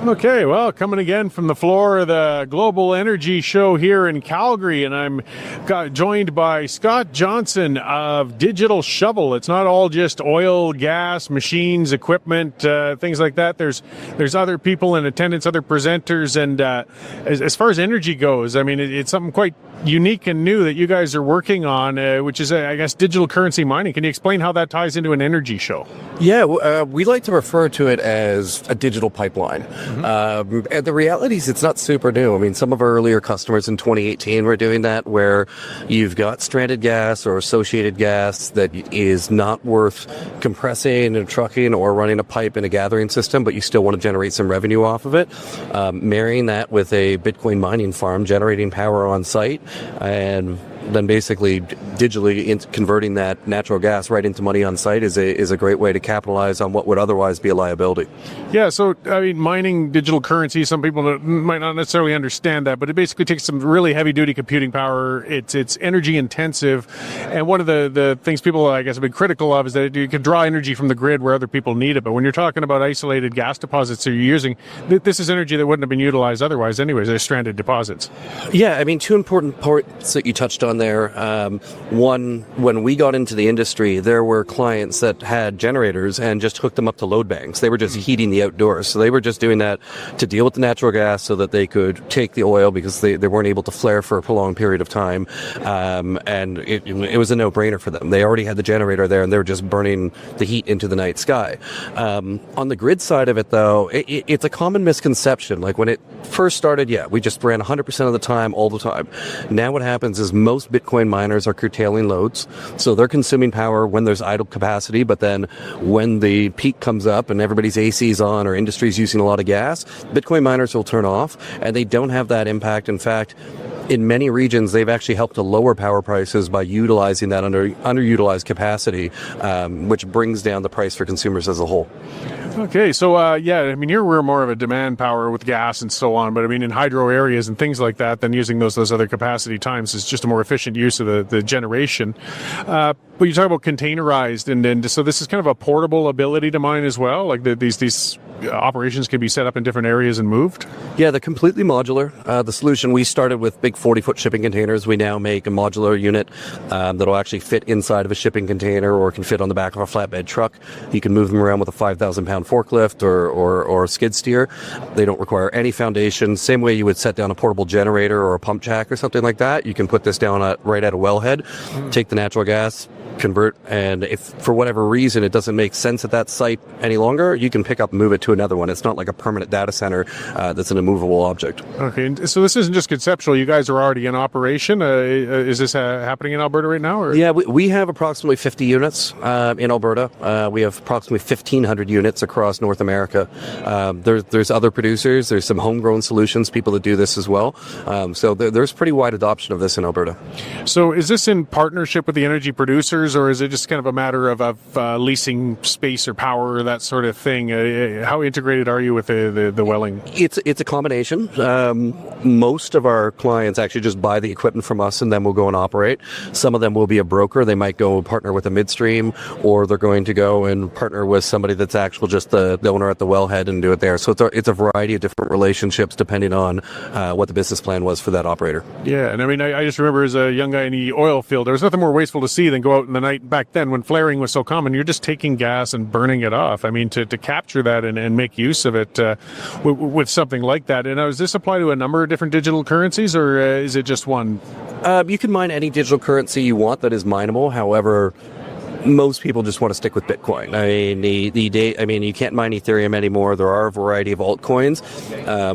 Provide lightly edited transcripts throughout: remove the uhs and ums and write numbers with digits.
Okay, well, coming again from the floor of the Global Energy Show here in Calgary, and I'm joined by Scot Johnson of Digital Shovel. It's not all just oil, gas, machines, equipment, things like that. There's other people in attendance, other presenters, and as far as energy goes, I mean, it's something quite unique and new that you guys are working on, which is, I guess, digital currency mining. Can you explain how that ties into an energy show? Yeah, we like to refer to it as a digital pipeline. And the reality is it's not super new. I mean, some of our earlier customers in 2018 were doing that, where you've got stranded gas or associated gas that is not worth compressing and trucking or running a pipe in a gathering system, but you still want to generate some revenue off of it. Marrying that with a Bitcoin mining farm, generating power on site, and then basically digitally converting that natural gas right into money on site is a great way to capitalize on what would otherwise be a liability. Yeah, so I mean, mining digital currency, some people might not necessarily understand that, but it basically takes some really heavy-duty computing power. It's energy intensive, and one of the things people, I guess, have been critical of is that you can draw energy from the grid where other people need it. But when you're talking about isolated gas deposits that you're using, this is energy that wouldn't have been utilized otherwise anyways. They're stranded deposits. Yeah, I mean, two important points that you touched on there. One, when we got into the industry, there were clients that had generators and just hooked them up to load banks. They were just heating the outdoors. So they were just doing that to deal with the natural gas so that they could take the oil because they weren't able to flare for a prolonged period of time. And it was a no-brainer for them. They already had the generator there and they were just burning the heat into the night sky. On the grid side of it, though, it's a common misconception. Like when it first started, yeah, we just ran 100% of the time, all the time. Now what happens is most Bitcoin miners are curtailing loads. So they're consuming power when there's idle capacity, but then when the peak comes up and everybody's AC's on or industry's using a lot of gas, Bitcoin miners will turn off and they don't have that impact. In fact, in many regions, they've actually helped to lower power prices by utilizing that underutilized capacity, which brings down the price for consumers as a whole. Okay, so yeah, I mean, here we're more of a demand power with gas and so on, but I mean, in hydro areas and things like that, then using those other capacity times is just a more efficient use of the generation. But you talk about containerized, and so this is kind of a portable ability to mine as well. Like these operations can be set up in different areas and moved. Yeah, they're completely modular. The solution, we started with big 40-foot shipping containers. We now make a modular unit that'll actually fit inside of a shipping container or can fit on the back of a flatbed truck. You can move them around with a 5,000-pound forklift or skid steer. They don't require any foundation. Same way you would set down a portable generator or a pump jack or something like that. You can put this down right at a wellhead, take the natural gas, convert, and if for whatever reason it doesn't make sense at that site any longer, you can pick up and move it to another one. It's not like a permanent data center that's an immovable object. Okay, and so this isn't just conceptual. You guys are already in operation. Is this happening in Alberta right now? Or? Yeah, we have approximately 50 units in Alberta. We have approximately 1,500 units across North America. There's other producers. There's some homegrown solutions, people that do this as well. So there's pretty wide adoption of this in Alberta. So is this in partnership with the energy producers, or is it just kind of a matter of leasing space or power or that sort of thing? How integrated are you with the welling? It's a combination. Most of our clients actually just buy the equipment from us and then we'll go and operate. Some of them will be a broker. They might go partner with a midstream, or they're going to go and partner with somebody that's actual just the owner at the wellhead and do it there. So it's a variety of different relationships depending on what the business plan was for that operator. Yeah, and I mean, I just remember as a young guy in the oil field, there was nothing more wasteful to see than go out in the night back then when flaring was so common. You're just taking gas and burning it off. I mean, to capture that and make use of it with something like that. And does this apply to a number of different digital currencies, or is it just one? You can mine any digital currency you want that is mineable. However, most people just want to stick with Bitcoin. I mean, you can't mine Ethereum anymore. There are a variety of altcoins.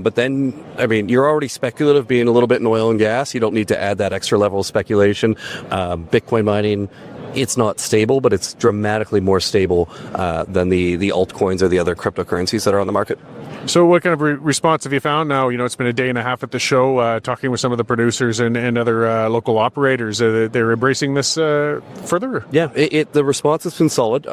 But then, I mean, you're already speculative being a little bit in oil and gas. You don't need to add that extra level of speculation. Bitcoin mining, it's not stable, but it's dramatically more stable than the altcoins or the other cryptocurrencies that are on the market. So what kind of response have you found now? You know, it's been a day and a half at the show, talking with some of the producers and other local operators. They're embracing this further? Yeah, the response has been solid.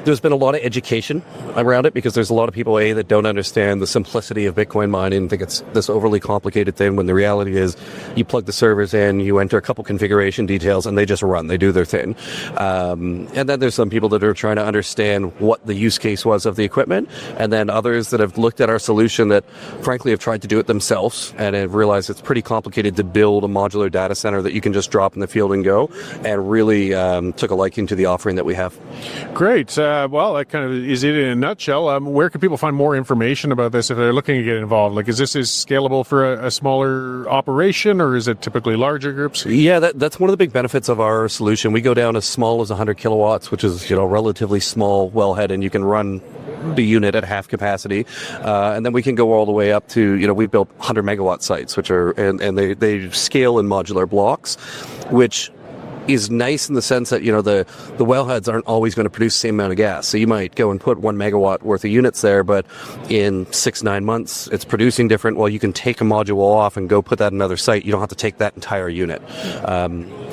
There's been a lot of education around it because there's a lot of people, that don't understand the simplicity of Bitcoin mining and think it's this overly complicated thing, when the reality is you plug the servers in, you enter a couple configuration details, and they just run. They do their thing. And then there's some people that are trying to understand what the use case was of the equipment, and then others that have looked at our solution that frankly have tried to do it themselves and have realized it's pretty complicated to build a modular data center that you can just drop in the field and go, and really took a liking to the offering that we have. Great. Well, that kind of is it in a nutshell. Where can people find more information about this if they're looking to get involved? Like, is this scalable for a smaller operation, or is it typically larger groups? Yeah, that's one of the big benefits of our solution. We go down as small as 100 kilowatts, which is relatively small wellhead, and you can run the unit at half capacity, and then we can go all the way up to we've built 100 megawatt sites, which are and they scale in modular blocks, which is nice in the sense that the wellheads aren't always going to produce the same amount of gas. So you might go and put 1 megawatt worth of units there, but in 6-9 months it's producing different. Well, you can take a module off and go put that in another site. You don't have to take that entire unit.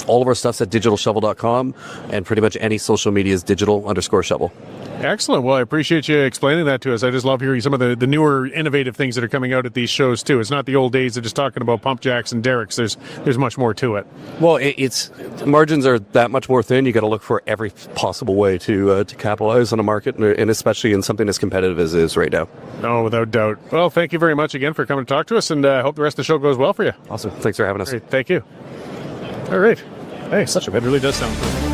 All of our stuff's at digitalshovel.com, and pretty much any social media is digital_shovel. Excellent. Well, I appreciate you explaining that to us. I just love hearing some of the newer innovative things that are coming out at these shows too. It's not the old days of just talking about pump jacks and derricks. There's much more to it. Well, it's margins are that much more thin. You got to look for every possible way to capitalize on a market, and especially in something as competitive as it is right now. No, without doubt. Well, thank you very much again for coming to talk to us, and I hope the rest of the show goes well for you. Awesome. Thanks for having us. Great. Thank you. All right. Hey, it really does sound cool.